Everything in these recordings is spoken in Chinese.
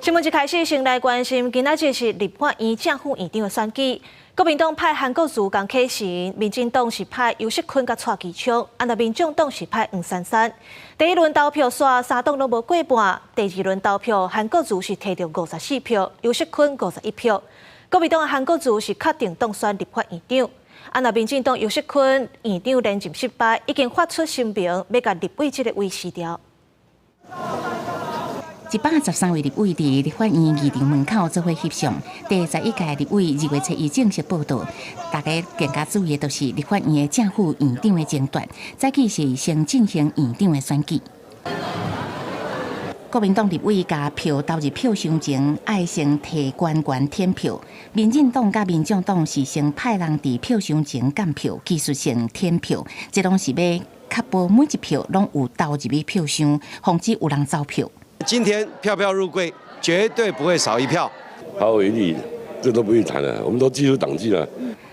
新闻一开始，先来关心今仔日是立法院正副院长的选举。国民党派韩国瑜刚起行，民进党是派尤锡坤甲蔡其昌，民众党是派黄珊珊。第一轮投票刷三党都无过半，第二轮投票韩国瑜是摕到54票，尤锡坤51票。国民党的韩国瑜是确定当选立法院长。民进党尤锡坤院长连任失败，已经发出声明，要甲立委这个位撕掉。113位立委伫立法院议场门口做伙翕相。第11届立委2月初一正式报道，大家更加注意的就是立法院的正副院长的争夺，早起是先进行院长的选举。国民党立委甲票投入票箱前，爱先摕官员填票；民进党甲民众党是先派人伫票箱前监票，技术性填票，这拢是要确保每一票拢有投入去票箱，防止有人走票。今天票票入柜，绝对不会少一票。毫无疑虑，这都不用谈了，我们都技术党纪了。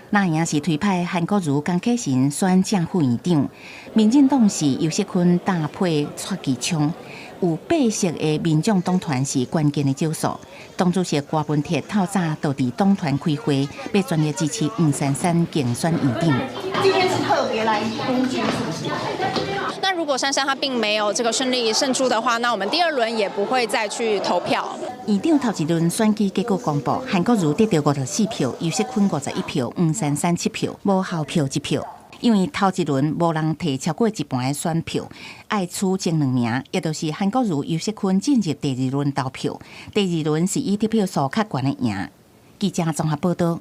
那样是推派韩国瑜、江启臣选正副院长，民进党是尤锡坤搭配蔡其昌，有8席的民众党团是关键的少数。党主席郭文铁透早就伫党团开会，要全力支持黄珊珊竞选院长。今天是特别来攻击，是不是？那如果珊珊她并没有这个顺利胜出的话，那我们第2轮也不会再去投票。院长头一轮选举结果公布，韩国瑜得到54票，尤锡坤51票，黄珊珊7票，无效票1票。因为头一轮无人摕超过一半的选票，爱取前2名，也就是韩国瑜、尤锡坤进入第2轮投票。第2轮是以得票数较悬的赢。记者综合报道。